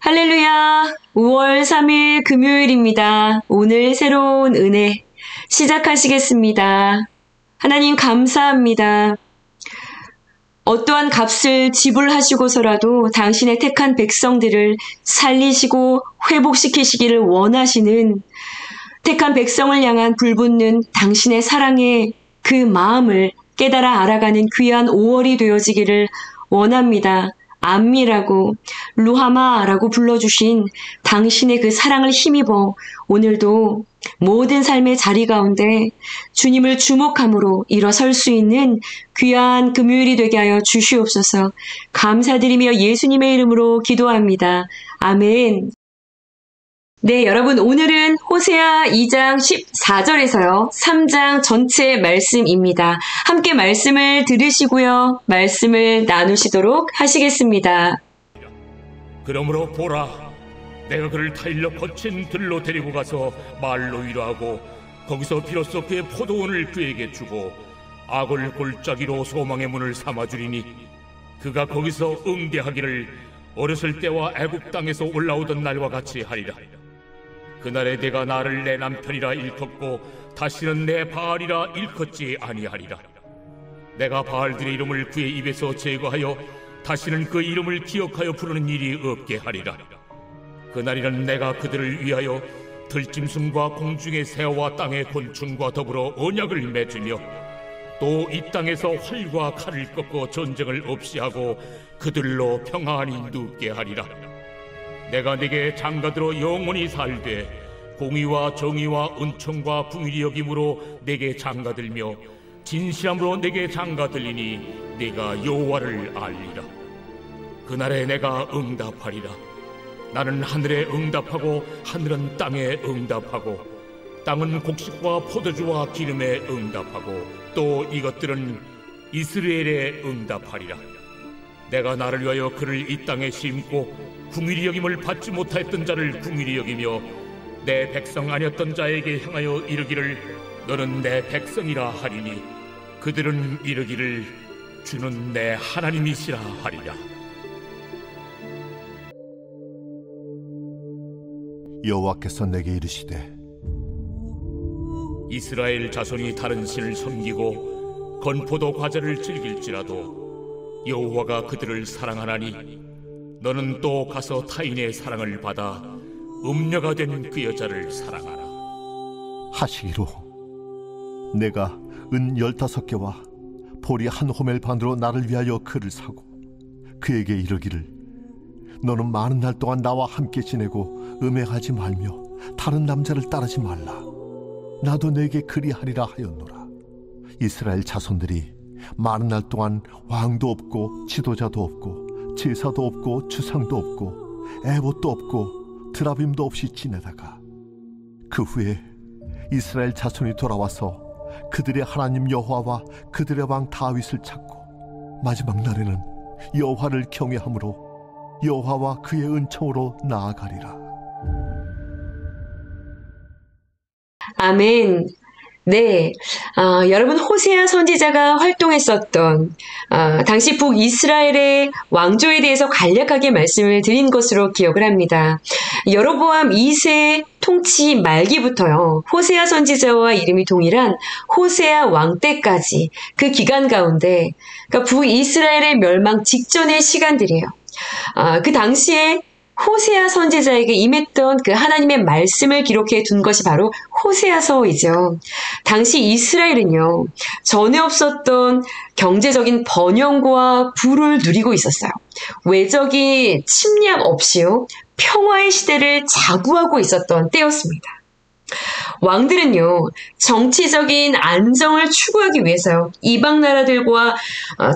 할렐루야! 5월 3일 금요일입니다. 오늘 새로운 은혜 시작하시겠습니다. 하나님 감사합니다. 어떠한 값을 지불하시고서라도 당신의 택한 백성들을 살리시고 회복시키시기를 원하시는 택한 백성을 향한 불붙는 당신의 사랑의 그 마음을 깨달아 알아가는 귀한 5월이 되어지기를 원합니다. 암미라고 루하마라고 불러주신 당신의 그 사랑을 힘입어 오늘도 모든 삶의 자리 가운데 주님을 주목함으로 일어설 수 있는 귀한 금요일이 되게 하여 주시옵소서. 감사드리며 예수님의 이름으로 기도합니다. 아멘. 네, 여러분 오늘은 호세아 2장 14절에서요. 3장 전체 말씀입니다. 함께 말씀을 들으시고요. 말씀을 나누시도록 하시겠습니다. 그러므로 보라, 내가 그를 타일러 거친 들로 데리고 가서 말로 위로하고 거기서 비로소 그의 포도원을 그에게 주고 악을 골짜기로 소망의 문을 삼아주리니 그가 거기서 응대하기를 어렸을 때와 애굽 땅에서 올라오던 날과 같이 하리라. 그날에 내가 나를 내 남편이라 일컫고 다시는 내 바알이라 일컫지 아니하리라. 내가 바알들의 이름을 그의 입에서 제거하여 다시는 그 이름을 기억하여 부르는 일이 없게 하리라. 그날에는 내가 그들을 위하여 들짐승과 공중의 새와 땅의 곤충과 더불어 언약을 맺으며 또 이 땅에서 활과 칼을 꺾어 전쟁을 없이 하고 그들로 평안히 눕게 하리라. 내가 네게 장가들어 영원히 살되 공의와 정의와 은총과 긍휼히 여김으로 네게 장가들며 진실함으로 네게 장가들리니 네가 여호와를 알리라. 그날에 내가 응답하리라. 나는 하늘에 응답하고 하늘은 땅에 응답하고 땅은 곡식과 포도주와 기름에 응답하고 또 이것들은 이스라엘에 응답하리라. 내가 나를 위하여 그를 이 땅에 심고 긍휼히 여김을 받지 못하였던 자를 긍휼히 여기며 내 백성 아니었던 자에게 향하여 이르기를 너는 내 백성이라 하리니 그들은 이르기를 주는 내 하나님이시라 하리라. 여호와께서 내게 이르시되 이스라엘 자손이 다른 신을 섬기고 건포도 과자를 즐길지라도 여호와가 그들을 사랑하나니 너는 또 가서 타인의 사랑을 받아 음녀가 된 그 여자를 사랑하라. 하시기로 내가 은 15개와 보리 한 호멜 반으로 나를 위하여 그를 사고 그에게 이르기를 너는 많은 날 동안 나와 함께 지내고 음행하지 말며 다른 남자를 따르지 말라. 나도 내게 그리하리라 하였노라. 이스라엘 자손들이 많은 날 동안 왕도 없고 지도자도 없고 제사도 없고 주상도 없고 에봇도 없고 드라빔도 없이 지내다가 그 후에 이스라엘 자손이 돌아와서 그들의 하나님 여호와와 그들의 왕 다윗을 찾고 마지막 날에는 여호와를 경외함으로 여호와와 그의 은총으로 나아가리라. 아멘. 네, 여러분 호세아 선지자가 활동했었던 당시 북이스라엘의 왕조에 대해서 간략하게 말씀을 드린 것으로 기억을 합니다. 여로보암 2세 통치 말기부터요. 호세아 선지자와 이름이 동일한 호세아 왕 때까지 그 기간 가운데 그러니까 북이스라엘의 멸망 직전의 시간들이에요. 그 당시에 호세아 선지자에게 임했던 그 하나님의 말씀을 기록해 둔 것이 바로 호세아서이죠. 당시 이스라엘은요, 전에 없었던 경제적인 번영과 부를 누리고 있었어요. 외적인 침략 없이요, 평화의 시대를 자구하고 있었던 때였습니다. 왕들은요, 정치적인 안정을 추구하기 위해서요, 이방 나라들과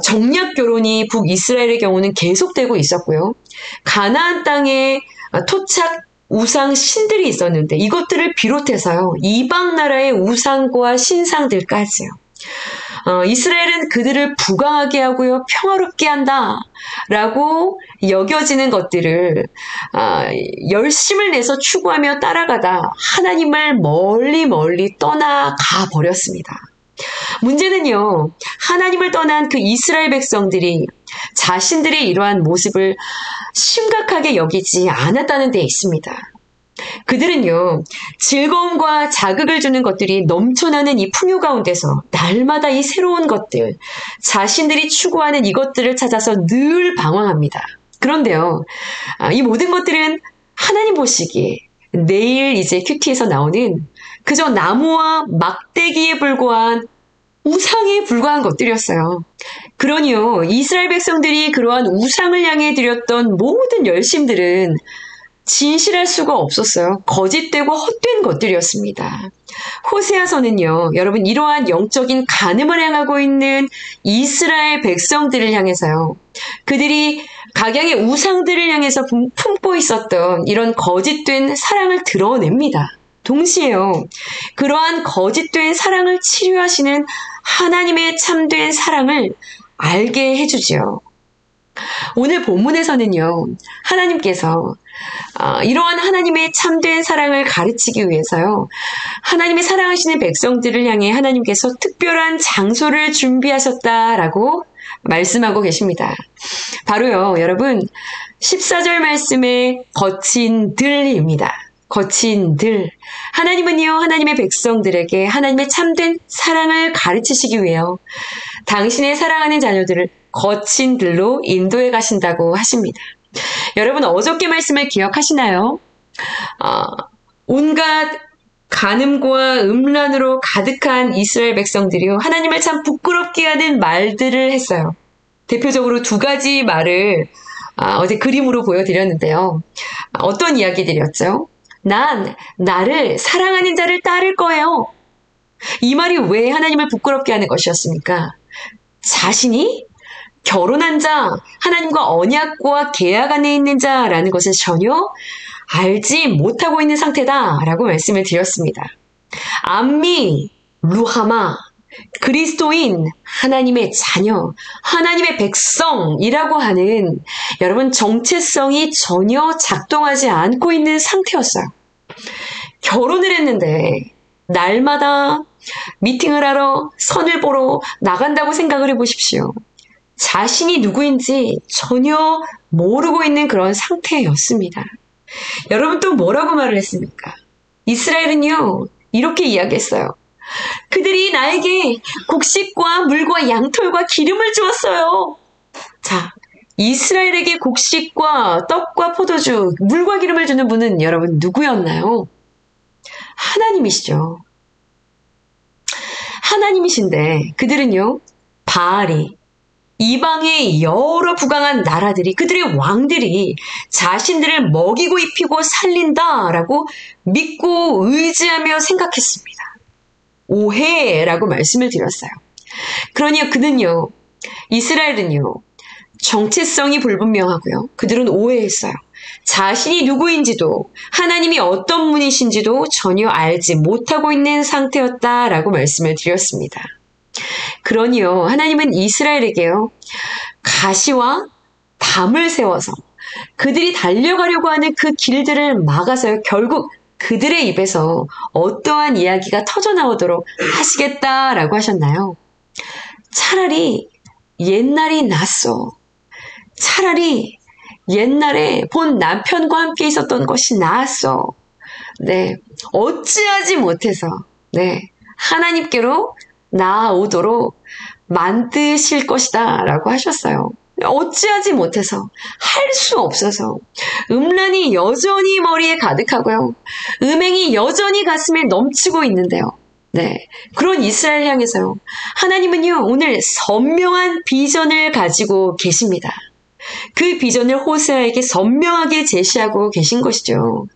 정략 결혼이 북이스라엘의 경우는 계속되고 있었고요. 가나안 땅에 토착 우상 신들이 있었는데 이것들을 비롯해서요, 이방 나라의 우상과 신상들까지요. 이스라엘은 그들을 부강하게 하고요, 평화롭게 한다라고 여겨지는 것들을 열심을 내서 추구하며 따라가다 하나님을 멀리 떠나가 버렸습니다. 문제는요, 하나님을 떠난 그 이스라엘 백성들이 자신들의 이러한 모습을 심각하게 여기지 않았다는 데 있습니다. 그들은요, 즐거움과 자극을 주는 것들이 넘쳐나는 이 풍요 가운데서 날마다 이 새로운 것들, 자신들이 추구하는 이것들을 찾아서 늘 방황합니다. 그런데요, 이 모든 것들은 하나님 보시기에 내일 이제 큐티에서 나오는 그저 나무와 막대기에 불과한 우상에 불과한 것들이었어요. 그러니요, 이스라엘 백성들이 그러한 우상을 향해 드렸던 모든 열심들은 진실할 수가 없었어요. 거짓되고 헛된 것들이었습니다. 호세아서는요, 여러분 이러한 영적인 간음을 향하고 있는 이스라엘 백성들을 향해서요, 그들이 각양의 우상들을 향해서 품고 있었던 이런 거짓된 사랑을 드러냅니다. 동시에요, 그러한 거짓된 사랑을 치료하시는 하나님의 참된 사랑을 알게 해주지요. 오늘 본문에서는요, 하나님께서 이러한 하나님의 참된 사랑을 가르치기 위해서요, 하나님의 사랑하시는 백성들을 향해 하나님께서 특별한 장소를 준비하셨다라고 말씀하고 계십니다. 바로요, 여러분 14절 말씀의 거친 들입니다. 거친 들. 하나님은요, 하나님의 백성들에게 하나님의 참된 사랑을 가르치시기 위해요, 당신의 사랑하는 자녀들을 거친 들로 인도해 가신다고 하십니다. 여러분 어저께 말씀을 기억하시나요? 온갖 간음과 음란으로 가득한 이스라엘 백성들이요, 하나님을 참 부끄럽게 하는 말들을 했어요. 대표적으로 두 가지 말을 어제 그림으로 보여드렸는데요. 어떤 이야기들이었죠? 난 나를 사랑하는 자를 따를 거예요. 이 말이 왜 하나님을 부끄럽게 하는 것이었습니까? 자신이 결혼한 자, 하나님과 언약과 계약 안에 있는 자라는 것을 전혀 알지 못하고 있는 상태다라고 말씀을 드렸습니다. 암미, 루하마, 그리스도인, 하나님의 자녀, 하나님의 백성이라고 하는 여러분 정체성이 전혀 작동하지 않고 있는 상태였어요. 결혼을 했는데 날마다 미팅을 하러 선을 보러 나간다고 생각을 해보십시오. 자신이 누구인지 전혀 모르고 있는 그런 상태였습니다. 여러분 또 뭐라고 말을 했습니까? 이스라엘은요, 이렇게 이야기했어요. 그들이 나에게 곡식과 물과 양털과 기름을 주었어요. 자, 이스라엘에게 곡식과 떡과 포도주, 물과 기름을 주는 분은 여러분 누구였나요? 하나님이시죠. 하나님이신데 그들은요, 바알이, 이방의 여러 부강한 나라들이, 그들의 왕들이 자신들을 먹이고 입히고 살린다라고 믿고 의지하며 생각했습니다. 오해라고 말씀을 드렸어요. 그러니 그는요, 이스라엘은요, 정체성이 불분명하고요, 그들은 오해했어요. 자신이 누구인지도 하나님이 어떤 분이신지도 전혀 알지 못하고 있는 상태였다라고 말씀을 드렸습니다. 그러니요, 하나님은 이스라엘에게요, 가시와 담을 세워서 그들이 달려가려고 하는 그 길들을 막아서요, 결국 그들의 입에서 어떠한 이야기가 터져나오도록 하시겠다라고 하셨나요? 차라리 옛날이 낫소. 차라리 옛날에 본 남편과 함께 있었던 것이 나았어. 네, 어찌하지 못해서 하나님께로 나아오도록 만드실 것이다 라고 하셨어요. 어찌하지 못해서, 할 수 없어서, 음란이 여전히 머리에 가득하고요, 음행이 여전히 가슴에 넘치고 있는데요. 네, 그런 이스라엘 향해서요, 하나님은요, 오늘 선명한 비전을 가지고 계십니다. 그 비전을 호세아에게 선명하게 제시하고 계신 것이죠.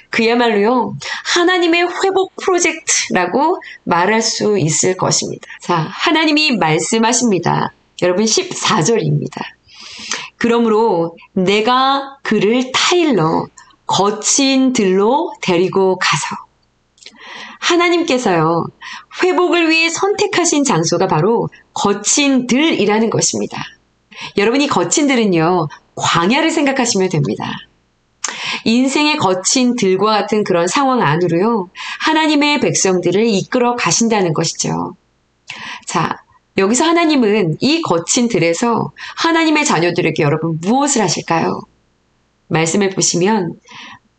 그야말로요, 하나님의 회복 프로젝트라고 말할 수 있을 것입니다. 자, 하나님이 말씀하십니다. 여러분 14절입니다. 그러므로 내가 그를 타일러 거친 들로 데리고 가서. 하나님께서요, 회복을 위해 선택하신 장소가 바로 거친 들이라는 것입니다. 여러분이 거친 들은요, 광야를 생각하시면 됩니다. 인생의 거친 들과 같은 그런 상황 안으로요, 하나님의 백성들을 이끌어 가신다는 것이죠. 자, 여기서 하나님은 이 거친 들에서 하나님의 자녀들에게 여러분 무엇을 하실까요? 말씀을 보시면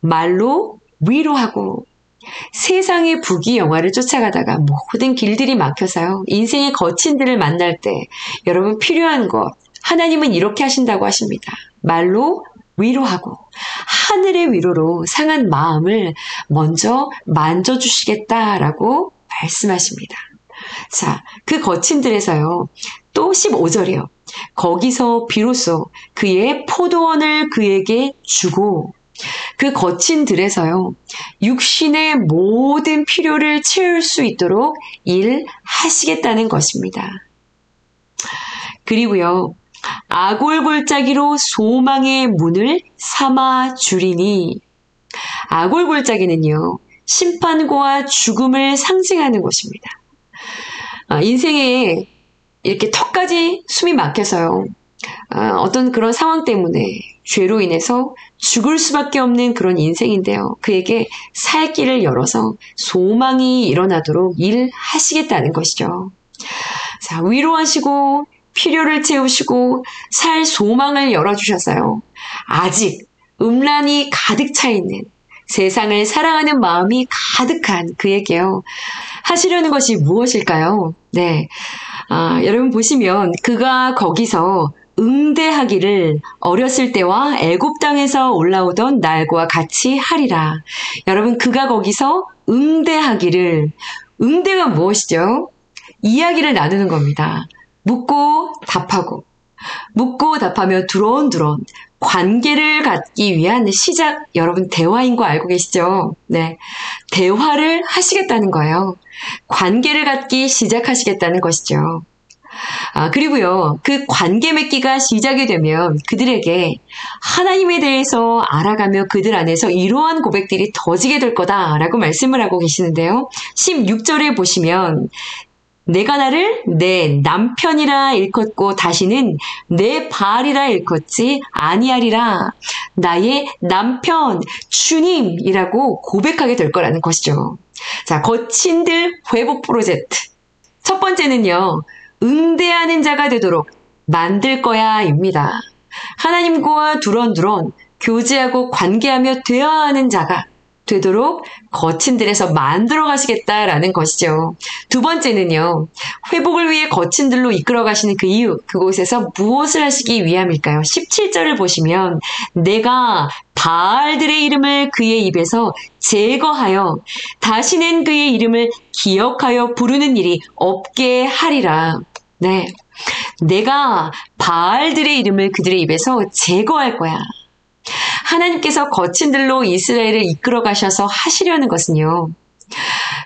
말로 위로하고 세상의 부귀영화를 쫓아가다가 모든 길들이 막혀서요. 인생의 거친 들을 만날 때 여러분 필요한 것 하나님은 이렇게 하신다고 하십니다. 말로 위로하고 하늘의 위로로 상한 마음을 먼저 만져주시겠다라고 말씀하십니다. 자, 그 거친 들에서요. 또 15절이요. 거기서 비로소 그의 포도원을 그에게 주고 그 거친 들에서요. 육신의 모든 필요를 채울 수 있도록 일하시겠다는 것입니다. 그리고요. 아골골짜기로 소망의 문을 삼아 주리니 아골골짜기는요. 심판과 죽음을 상징하는 것입니다. 인생에 이렇게 턱까지 숨이 막혀서요. 어떤 그런 상황 때문에 죄로 인해서 죽을 수밖에 없는 그런 인생인데요. 그에게 살 길을 열어서 소망이 일어나도록 일하시겠다는 것이죠. 자, 위로하시고 필요를 채우시고 살 소망을 열어주셔서요. 아직 음란이 가득 차 있는 세상을 사랑하는 마음이 가득한 그에게요. 하시려는 것이 무엇일까요? 네. 여러분 보시면 그가 거기서 응대하기를 어렸을 때와 애굽 땅에서 올라오던 날과 같이 하리라. 여러분 그가 거기서 응대하기를 응대가 무엇이죠? 이야기를 나누는 겁니다. 묻고 답하고 묻고 답하며 두런두런 관계를 갖기 위한 시작 여러분 대화인 거 알고 계시죠? 네, 대화를 하시겠다는 거예요. 관계를 갖기 시작하시겠다는 것이죠. 그리고요, 그 관계 맺기가 시작이 되면 그들에게 하나님에 대해서 알아가며 그들 안에서 이러한 고백들이 더지게 될 거다라고 말씀을 하고 계시는데요. 16절에 보시면 내가 나를 내 남편이라 일컫고 다시는 내 발이라 일컫지 아니하리라. 나의 남편 주님이라고 고백하게 될 거라는 것이죠. 자, 거친들 회복 프로젝트. 첫 번째는요. 응대하는 자가 되도록 만들 거야입니다. 하나님과 두런두런 교제하고 관계하며 대화하는 자가 되도록 거친 들에서 만들어 가시겠다라는 것이죠. 두 번째는요. 회복을 위해 거친 들로 이끌어 가시는 그 이유, 그곳에서 무엇을 하시기 위함일까요? 17절을 보시면 내가 바알들의 이름을 그의 입에서 제거하여 다시는 그의 이름을 기억하여 부르는 일이 없게 하리라. 네, 내가 바알들의 이름을 그들의 입에서 제거할 거야. 하나님께서 거친 들로 이스라엘을 이끌어 가셔서 하시려는 것은요.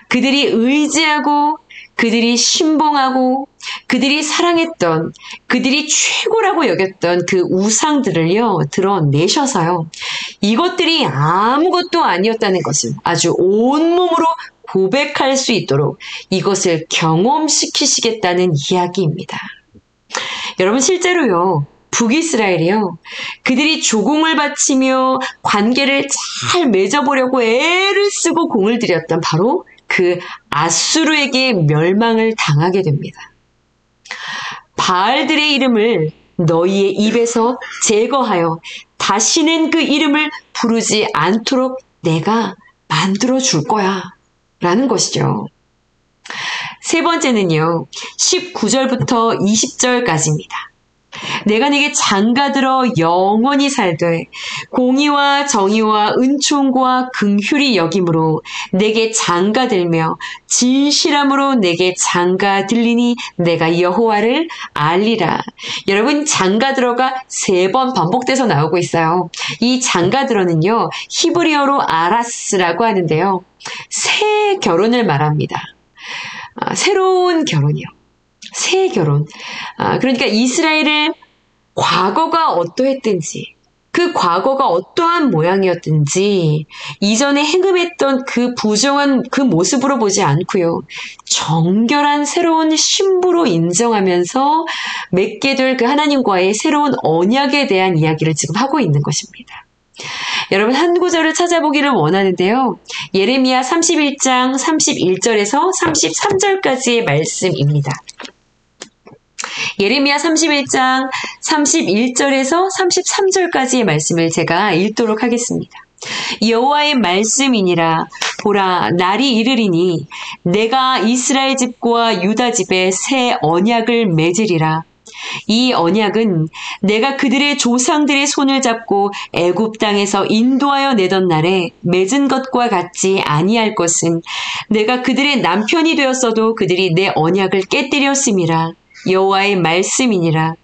그들이 의지하고 그들이 신봉하고 그들이 사랑했던 그들이 최고라고 여겼던 그 우상들을요. 드러내셔서요. 이것들이 아무것도 아니었다는 것을 아주 온몸으로 고백할 수 있도록 이것을 경험시키시겠다는 이야기입니다. 여러분 실제로요. 북이스라엘이요. 그들이 조공을 바치며 관계를 잘 맺어보려고 애를 쓰고 공을 들였던 바로 그 아수르에게 멸망을 당하게 됩니다. 바알들의 이름을 너희의 입에서 제거하여 다시는 그 이름을 부르지 않도록 내가 만들어 줄 거야. 라는 것이죠. 세 번째는요. 19절부터 20절까지입니다. 내가 네게 장가들어 영원히 살되 공의와 정의와 은총과 긍휼이 여김으로 내게 장가들며 진실함으로 내게 장가들리니 내가 여호와를 알리라. 여러분 장가들어가 3번 반복돼서 나오고 있어요. 이 장가들어는요. 히브리어로 아라스라고 하는데요. 새 결혼을 말합니다. 새로운 결혼이요. 새 결혼. 그러니까 이스라엘의 과거가 어떠했든지 그 과거가 어떠한 모양이었든지 이전에 행음했던 그 부정한 그 모습으로 보지 않고요. 정결한 새로운 신부로 인정하면서 맺게 될 그 하나님과의 새로운 언약에 대한 이야기를 지금 하고 있는 것입니다. 여러분 한 구절을 찾아보기를 원하는데요. 예레미야 31장 31절에서 33절까지의 말씀입니다. 예레미야 31장 31절에서 33절까지의 말씀을 제가 읽도록 하겠습니다. 여호와의 말씀이니라. 보라, 날이 이르리니 내가 이스라엘 집과 유다 집에 새 언약을 맺으리라. 이 언약은 내가 그들의 조상들의 손을 잡고 애굽 땅에서 인도하여 내던 날에 맺은 것과 같지 아니할 것은 내가 그들의 남편이 되었어도 그들이 내 언약을 깨뜨렸음이라. 여호와의 말씀이니라.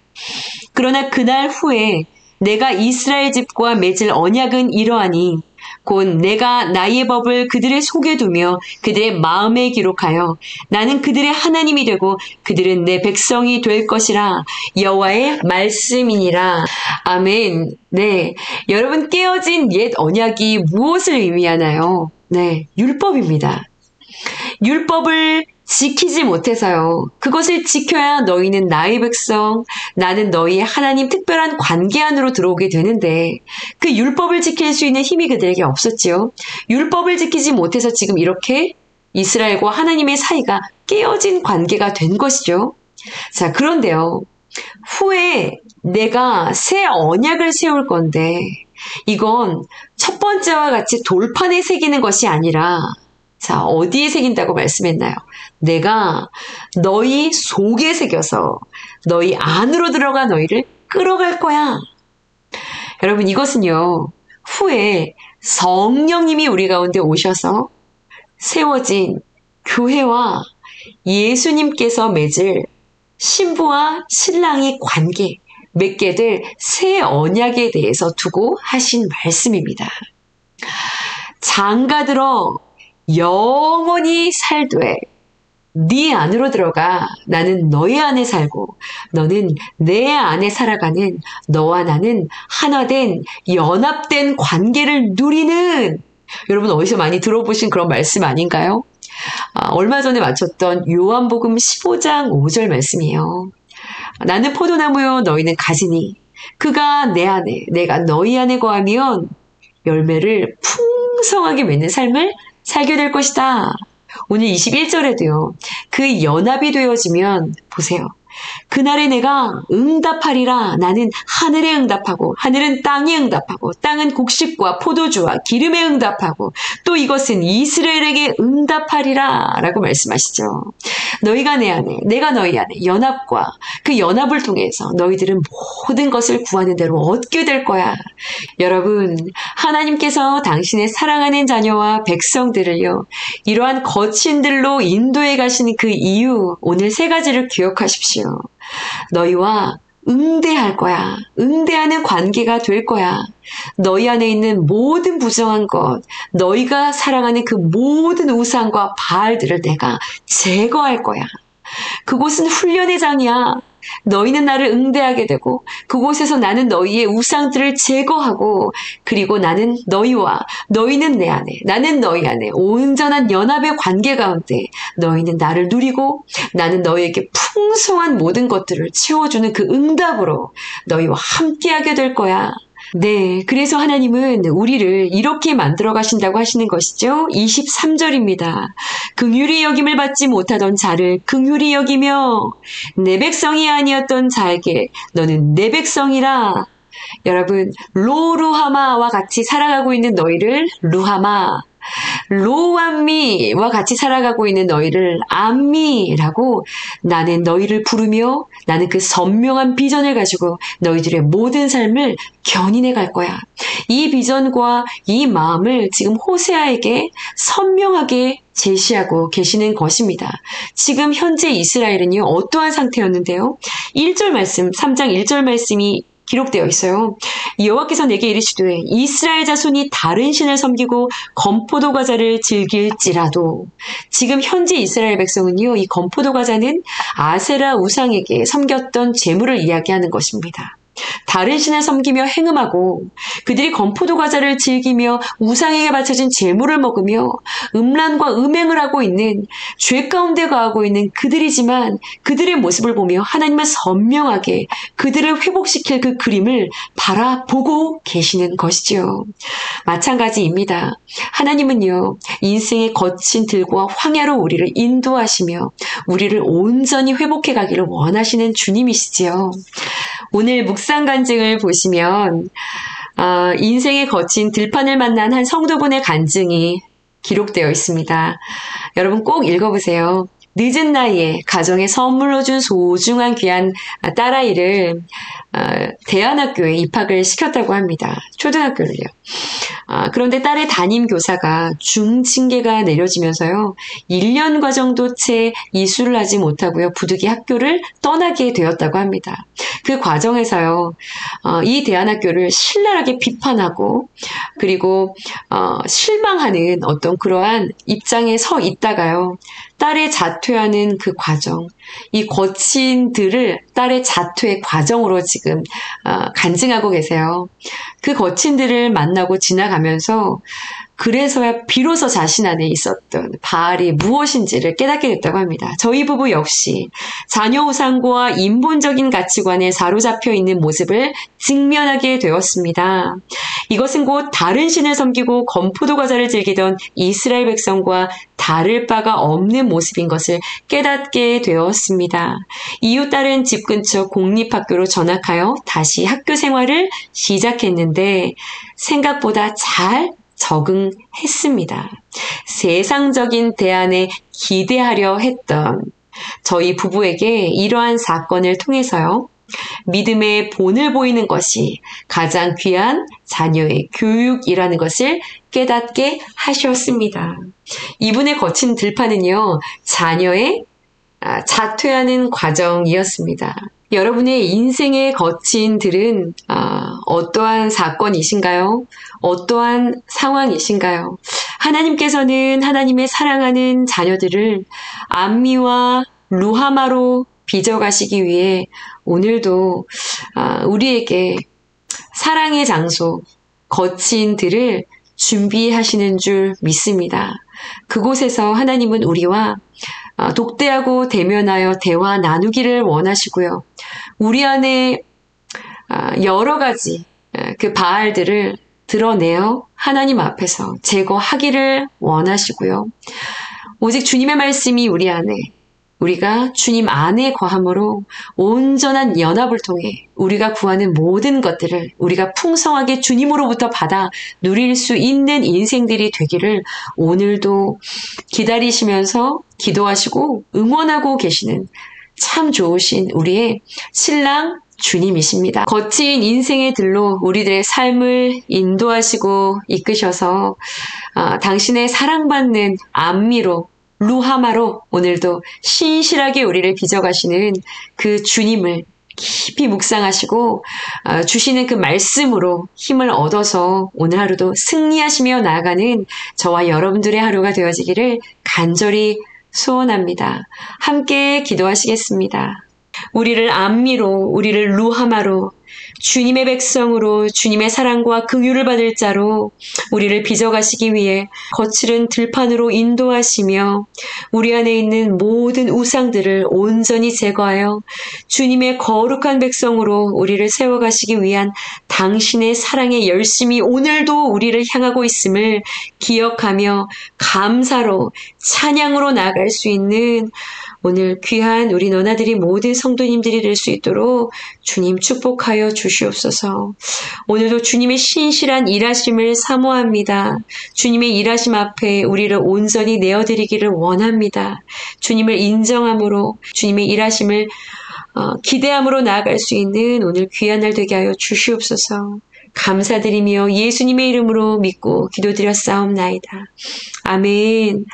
그러나 그날 후에 내가 이스라엘 집과 맺을 언약은 이러하니 곧 내가 나의 법을 그들의 속에 두며 그들의 마음에 기록하여 나는 그들의 하나님이 되고 그들은 내 백성이 될 것이라. 여호와의 말씀이니라. 아멘. 네, 여러분, 깨어진 옛 언약이 무엇을 의미하나요? 네, 율법입니다. 율법을 지키지 못해서요. 그것을 지켜야 너희는 나의 백성, 나는 너희의 하나님 특별한 관계 안으로 들어오게 되는데 그 율법을 지킬 수 있는 힘이 그들에게 없었지요. 율법을 지키지 못해서 지금 이렇게 이스라엘과 하나님의 사이가 깨어진 관계가 된 것이죠. 자, 그런데요. 후에 내가 새 언약을 세울 건데 이건 첫 번째와 같이 돌판에 새기는 것이 아니라 자, 어디에 새긴다고 말씀했나요? 내가 너희 속에 새겨서 너희 안으로 들어가 너희를 끌어갈 거야. 여러분, 이것은요, 후에 성령님이 우리 가운데 오셔서 세워진 교회와 예수님께서 맺을 신부와 신랑의 관계, 맺게 될 새 언약에 대해서 두고 하신 말씀입니다. 장가들어 영원히 살되 네 안으로 들어가 나는 너희 안에 살고 너는 내 안에 살아가는 너와 나는 하나된 연합된 관계를 누리는, 여러분 어디서 많이 들어보신 그런 말씀 아닌가요? 얼마 전에 마쳤던 요한복음 15장 5절 말씀이에요. 나는 포도나무요 너희는 가지니 그가 내 안에 내가 너희 안에 거하면 열매를 풍성하게 맺는 삶을 살게 될 것이다. 오늘 21절에도요. 그 연합이 되어지면 보세요. 그날에 내가 응답하리라. 나는 하늘에 응답하고 하늘은 땅에 응답하고 땅은 곡식과 포도주와 기름에 응답하고 또 이것은 이스라엘에게 응답하리라 라고 말씀하시죠. 너희가 내 안에 내가 너희 안에 연합과 그 연합을 통해서 너희들은 모든 것을 구하는 대로 얻게 될 거야. 여러분, 하나님께서 당신의 사랑하는 자녀와 백성들을요 이러한 거친들로 인도해 가시는 그 이유, 오늘 세 가지를 기억하십시오. 너희와 응대할 거야. 응대하는 관계가 될 거야. 너희 안에 있는 모든 부정한 것, 너희가 사랑하는 그 모든 우상과 바알들을 내가 제거할 거야. 그곳은 훈련의 장이야. 너희는 나를 응대하게 되고 그곳에서 나는 너희의 우상들을 제거하고 그리고 나는 너희와 너희는 내 안에 나는 너희 안에 온전한 연합의 관계 가운데 너희는 나를 누리고 나는 너희에게 풍성한 모든 것들을 채워주는 그 응답으로 너희와 함께하게 될 거야. 네, 그래서 하나님은 우리를 이렇게 만들어 가신다고 하시는 것이죠. 23절입니다. 긍휼히 여김을 받지 못하던 자를 긍휼히 여기며 내 백성이 아니었던 자에게 너는 내 백성이라. 여러분, 로루하마와 같이 살아가고 있는 너희를 루하마, 로암미와 같이 살아가고 있는 너희를 암미라고 나는 너희를 부르며 나는 그 선명한 비전을 가지고 너희들의 모든 삶을 견인해 갈 거야. 이 비전과 이 마음을 지금 호세아에게 선명하게 제시하고 계시는 것입니다. 지금 현재 이스라엘은요 어떠한 상태였는데요? 1절 말씀, 3장 1절 말씀이 기록되어 있어요. 여호와께서 내게 이르시되 이스라엘 자손이 다른 신을 섬기고 건포도 과자를 즐길지라도, 지금 현재 이스라엘 백성은요 이 건포도 과자는 아세라 우상에게 섬겼던 제물을 이야기하는 것입니다. 다른 신을 섬기며 행음하고 그들이 건포도 과자를 즐기며 우상에게 바쳐진 제물을 먹으며 음란과 음행을 하고 있는 죄 가운데 거하고 있는 그들이지만 그들의 모습을 보며 하나님은 선명하게 그들을 회복시킬 그 그림을 바라보고 계시는 것이죠. 마찬가지입니다. 하나님은요, 인생의 거친 들과 황야로 우리를 인도하시며 우리를 온전히 회복해 가기를 원하시는 주님이시지요. 오늘 묵상 간증을 보시면 인생의 거친 들판을 만난 한 성도분의 간증이 기록되어 있습니다. 여러분 꼭 읽어보세요. 늦은 나이에 가정에 선물로 준 소중한 귀한 딸아이를 대안학교에 입학을 시켰다고 합니다. 초등학교를요. 그런데 딸의 담임 교사가 중징계가 내려지면서요. 1년 과정도 채 이수를 하지 못하고요. 부득이 학교를 떠나게 되었다고 합니다. 그 과정에서요. 이 대안학교를 신랄하게 비판하고 그리고 실망하는 어떤 그러한 입장에 서 있다가요. 딸의 자퇴하는 그 과정, 이 거친들을 딸의 자퇴 과정으로 지금 간증하고 계세요. 그 거친들을 만나고 지나가면서 그래서야 비로소 자신 안에 있었던 바알이 무엇인지를 깨닫게 됐다고 합니다. 저희 부부 역시 자녀 우상과 인본적인 가치관에 사로잡혀 있는 모습을 직면하게 되었습니다. 이것은 곧 다른 신을 섬기고 건포도 과자를 즐기던 이스라엘 백성과 다를 바가 없는 모습인 것을 깨닫게 되었습니다. 이후 딸은 집 근처 공립학교로 전학하여 다시 학교 생활을 시작했는데 생각보다 잘 적응했습니다. 세상적인 대안에 기대하려 했던 저희 부부에게 이러한 사건을 통해서요. 믿음의 본을 보이는 것이 가장 귀한 자녀의 교육이라는 것을 깨닫게 하셨습니다. 이분의 거친 들판은요. 자녀의 자퇴하는 과정이었습니다. 여러분의 인생의 거친 들은 어떠한 사건이신가요? 어떠한 상황이신가요? 하나님께서는 하나님의 사랑하는 자녀들을 암미와 루하마로 빚어가시기 위해 오늘도 우리에게 사랑의 장소, 거친 들을 준비하시는 줄 믿습니다. 그곳에서 하나님은 우리와 독대하고 대면하여 대화 나누기를 원하시고요. 우리 안에 여러 가지 그 바알들을 드러내어 하나님 앞에서 제거하기를 원하시고요. 오직 주님의 말씀이 우리 안에 우리가 주님 안에 거함으로 온전한 연합을 통해 우리가 구하는 모든 것들을 우리가 풍성하게 주님으로부터 받아 누릴 수 있는 인생들이 되기를 오늘도 기다리시면서 기도하시고 응원하고 계시는 참 좋으신 우리의 신랑 주님이십니다. 거친 인생의 들로 우리들의 삶을 인도하시고 이끄셔서 당신의 사랑받는 암미로 루하마로 오늘도 신실하게 우리를 빚어가시는 그 주님을 깊이 묵상하시고 주시는 그 말씀으로 힘을 얻어서 오늘 하루도 승리하시며 나아가는 저와 여러분들의 하루가 되어지기를 간절히 소원합니다. 함께 기도하시겠습니다. 우리를 암미로, 우리를 루하마로, 주님의 백성으로, 주님의 사랑과 긍휼을 받을 자로 우리를 빚어가시기 위해 거칠은 들판으로 인도하시며 우리 안에 있는 모든 우상들을 온전히 제거하여 주님의 거룩한 백성으로 우리를 세워가시기 위한 당신의 사랑의 열심이 오늘도 우리를 향하고 있음을 기억하며 감사로 찬양으로 나아갈 수 있는 오늘 귀한 우리 너나들이 모든 성도님들이 될 수 있도록 주님 축복하여 주시옵소서. 오늘도 주님의 신실한 일하심을 사모합니다. 주님의 일하심 앞에 우리를 온전히 내어드리기를 원합니다. 주님을 인정함으로 주님의 일하심을 기대함으로 나아갈 수 있는 오늘 귀한 날 되게 하여 주시옵소서. 감사드리며 예수님의 이름으로 믿고 기도드렸사옵나이다. 아멘.